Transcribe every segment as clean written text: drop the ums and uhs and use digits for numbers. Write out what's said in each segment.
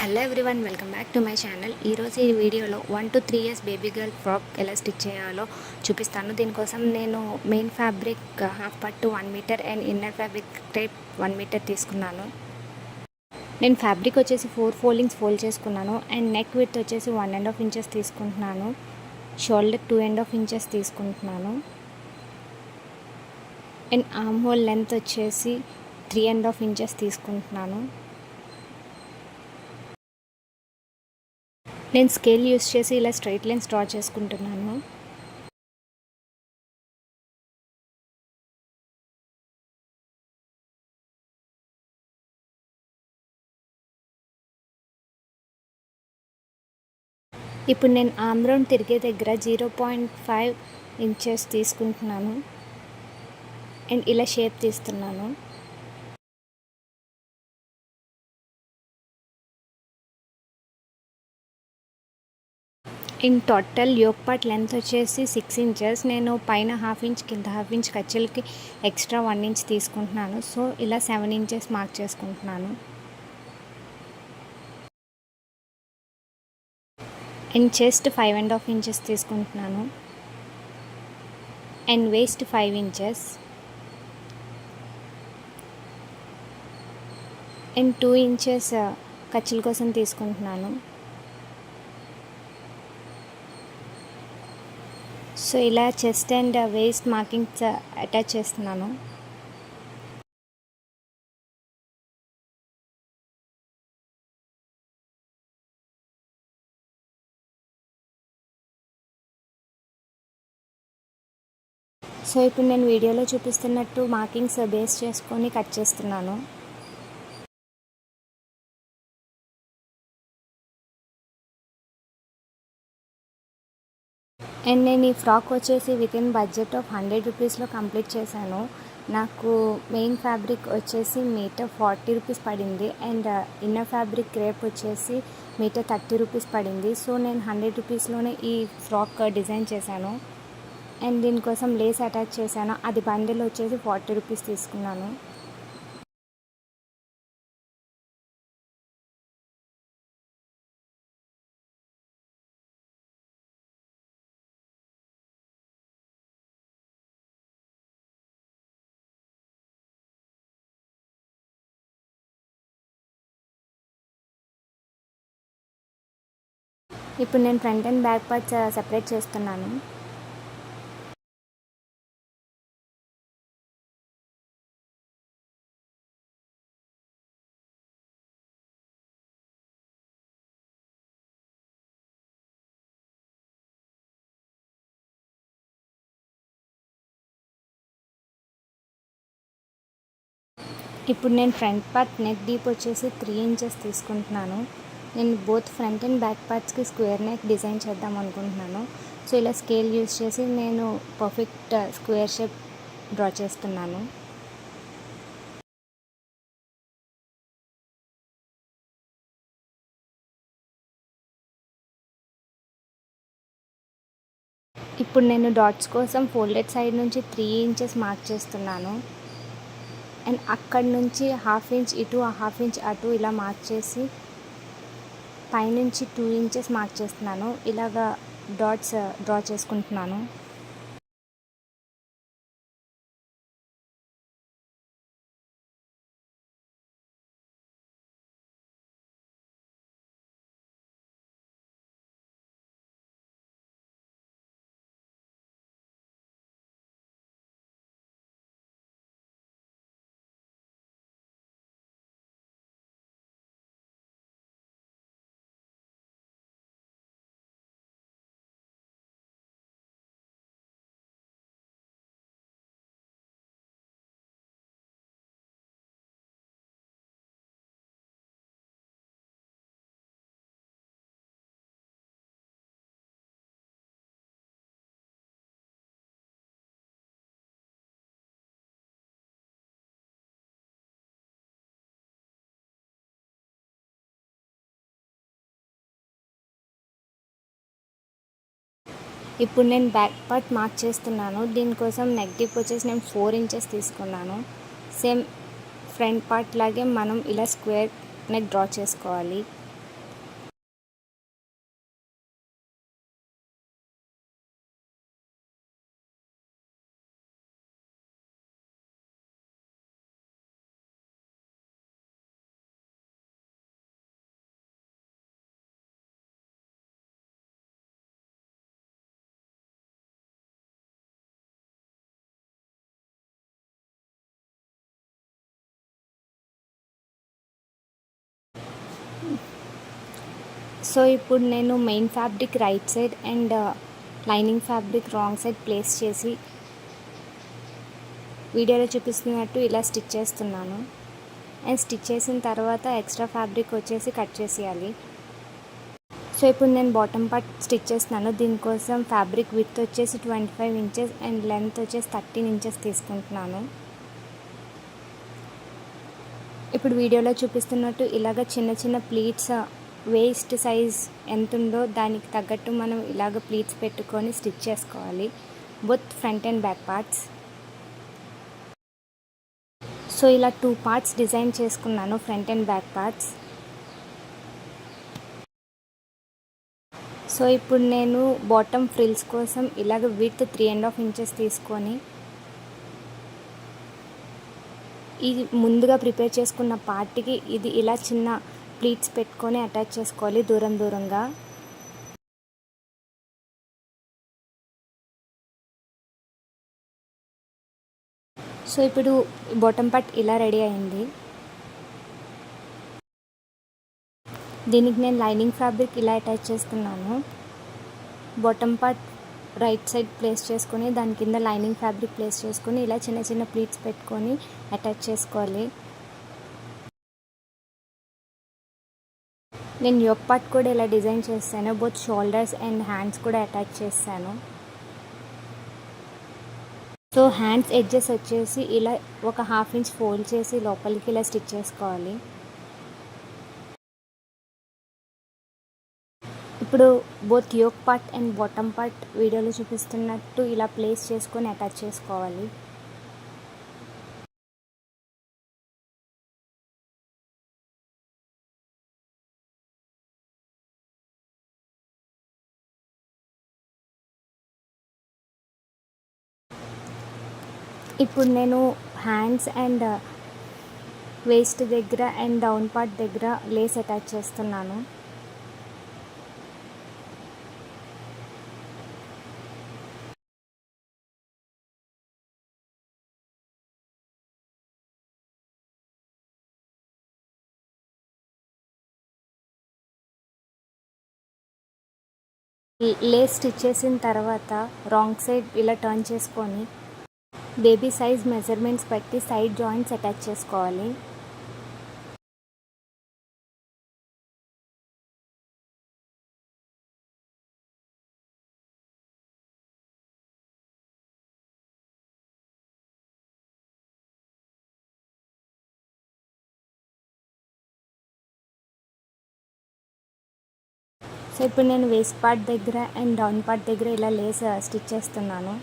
Hello everyone, welcome back to my channel. ఈరోజు ఈ వీడియోలో 1 to 3 years baby girl frock ఎలా స్టిచ్ చేయాలో చూపిస్తాను. దీనికోసం నేను మెయిన్ ఫ్యాబ్రిక్ హాఫ్ పట్టు 1 metre and inner fabric type 1 metre తీసుకున్నాను. నేను ఫ్యాబ్రిక్ వచ్చేసి 4 ఫోల్డింగ్స్ ఫోల్డ్ చేసుకున్నాను అండ్ నెక్ విడ్త్ వచ్చేసి 1.5 ఇంచెస్ తీసుకుంటున్నాను. షోల్డర్ 2.5 ఇంచెస్ తీసుకుంటున్నాను అండ్ ఆర్మ్ హోల్ లెంత్ వచ్చేసి 3.5 ఇంచెస్ తీసుకుంటున్నాను. నేను స్కేల్ యూస్ చేసి ఇలా స్ట్రైట్ లైన్స్ డ్రా చేసుకుంటున్నాను. ఇప్పుడు నేను ఆర్మ్ రౌండ్ తిరిగే దగ్గర 0.5 ఇంచెస్ తీసుకుంటున్నాను అండ్ ఇలా షేప్ తీస్తున్నాను. In total yoke part length వచ్చేసి 6 ఇంచెస్. నేను పైన హాఫ్ ఇంచ్ కింద హాఫ్ ఇంచ్ ఖర్చులకి ఎక్స్ట్రా 1 ఇంచ్ తీసుకుంటున్నాను. సో ఇలా 7 ఇంచెస్ మార్క్ చేసుకుంటున్నాను. అండ్ చెస్ట్ 5.5 ఇంచెస్ తీసుకుంటున్నాను and waist 5 inches and 2 inches ఖర్చుల కోసం తీసుకుంటున్నాను. సో ఇలా chest and waist markings attach చేస్తున్నాను. సో ఇప్పుడు నేను వీడియోలో చూపిస్తున్నట్టు మార్కింగ్స్ బేస్ చేసుకొని కట్ చేస్తున్నాను. అండ్ నేను ఈ ఫ్రాక్ వచ్చేసి వితిన్ బడ్జెట్ ఆఫ్ 100 రూపీస్లో కంప్లీట్ చేశాను. నాకు మెయిన్ ఫ్యాబ్రిక్ వచ్చేసి మీటర్ 40 రూపీస్ పడింది అండ్ ఇన్నర్ ఫ్యాబ్రిక్ క్రేప్ వచ్చేసి మీటర్ 30 రూపీస్ పడింది. సో నేను 100 రూపీస్లోనే ఈ ఫ్రాక్ డిజైన్ చేశాను అండ్ దీనికోసం లేస్ అటాచ్ చేశాను. అది బండిల్ వచ్చేసి 40 రూపీస్ తీసుకున్నాను. ఇప్పుడు నేను front and back parts separate చేస్తున్నాను. ఇప్పుడు నేను ఫ్రంట్ పార్ట్ నెక్ డీప్ వచ్చేసి 3 ఇంచెస్ తీసుకుంటున్నాను. నేను బోత్ ఫ్రంట్ అండ్ బ్యాక్ పార్ట్స్కి స్క్వేర్ నెక్ డిజైన్ చేద్దాం అనుకుంటున్నాను. సో ఇలా స్కేల్ యూస్ చేసి నేను పర్ఫెక్ట్ స్క్వేర్ షేప్ డ్రా చేస్తున్నాను. ఇప్పుడు నేను డాట్స్ కోసం ఫోల్డెడ్ సైడ్ నుంచి 3 ఇంచెస్ మార్క్ చేస్తున్నాను అండ్ అక్కడి నుంచి హాఫ్ ఇంచ్ ఇటు హాఫ్ ఇంచ్ అటు ఇలా మార్క్ చేసి పైనుంచి 2 ఇంచెస్ మార్క్ చేస్తున్నాను. ఇలాగా డాట్స్ డ్రా చేసుకుంటున్నాను. ఇప్పుడు నేను బ్యాక్ పార్ట్ మార్క్ చేస్తున్నాను. దీనికోసం నెక్ డీప్ వచ్చేసి నేను 4 ఇంచెస్ తీసుకున్నాను. సేమ్ ఫ్రంట్ పార్ట్ లాగే మనం ఇలా స్క్వేర్ నెక్ డ్రా చేసుకోవాలి. సో ఇప్పుడు నేను main fabric right side and lining fabric wrong side place చేసి వీడియోలో చూపిస్తున్నట్టు ఇలా స్టిచ్ చేస్తున్నాను. అండ్ స్టిచ్ చేసిన తర్వాత ఎక్స్ట్రా ఫ్యాబ్రిక్ వచ్చేసి కట్ చేసేయాలి. సో ఇప్పుడు నేను బాటమ్ పార్ట్ స్టిచ్ చేస్తున్నాను. దీనికోసం ఫ్యాబ్రిక్ విడ్త్ వచ్చేసి 25 ఇంచెస్ అండ్ లెంత్ వచ్చేసి 13 ఇంచెస్ తీసుకుంటున్నాను. ఇప్పుడు వీడియోలో చూపిస్తున్నట్టు ఇలాగ చిన్న చిన్న ప్లీట్స్ వేస్ట్ సైజ్ ఎంత ఉందో దానికి తగ్గట్టు మనం ఇలాగ ప్లీట్స్ పెట్టుకొని స్టిచ్ చేసుకోవాలి, both front and back parts. So ఇలా 2 పార్ట్స్ డిజైన్ చేసుకున్నాను, front and back parts. So ఇప్పుడు నేను బాటమ్ ఫ్రిల్స్ కోసం ఇలాగ విడ్త్ 3.5 ఇంచెస్ తీసుకొని ఇది ముందుగా ప్రిపేర్ చేసుకున్న పార్ట్కి ఇది ఇలా చిన్న ప్లీట్స్ పెట్టుకొని అటాచ్ చేసుకోవాలి దూరం దూరంగా. సో ఇప్పుడు బాటమ్ పార్ట్ ఇలా రెడీ అయింది. దీనికి నేను లైనింగ్ ఫ్యాబ్రిక్ ఇలా అటాచ్ చేస్తున్నాను. Bottom part right side place చేసుకొని దాని కింద లైనింగ్ ఫ్యాబ్రిక్ ప్లేస్ చేసుకొని ఇలా చిన్న చిన్న ప్లీట్స్ పెట్టుకొని అటాచ్ చేసుకోవాలి. నేను యోక్ పార్ట్ కూడా ఇలా డిజైన్ చేస్తాను, బోత్ షోల్డర్స్ అండ్ హ్యాండ్స్ కూడా అటాచ్ చేస్తాను. సో హ్యాండ్స్ ఎడ్జెస్ వచ్చేసి ఇలా ఒక 1/2 ఇంచ్ ఫోల్డ్ చేసి లోపలికి ఇలా స్టిచ్ చేసుకోవాలి. ఇప్పుడు both yoke part and bottom part వీడియోలో చూపిస్తున్నట్టు ఇలా ప్లేస్ చేసుకొని అటాచ్ చేసుకోవాలి. ఇప్పుడు నేను హ్యాండ్స్ అండ్ వేస్ట్ దగ్గర అండ్ డౌన్ పార్ట్ దగ్గర లేస్ అటాచ్ చేస్తున్నాను. లేస్ స్టిచ్ చేసిన తర్వాత రాంగ్ సైడ్ ఇలా టర్న్ చేసుకొని బేబీ సైజ్ మెజర్మెంట్స్ బట్టి సైడ్ జాయింట్స్ అటాచ్ చేసుకోవాలి. సో ఇప్పుడు నేను వేస్ట్ పార్ట్ దగ్గర అండ్ డౌన్ పార్ట్ దగ్గర ఇలా లేస్ స్టిచ్ చేస్తున్నాను.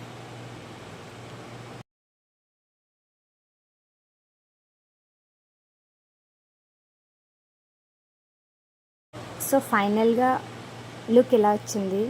సో ఫైనల్గా లుక్ ఇలా వచ్చింది.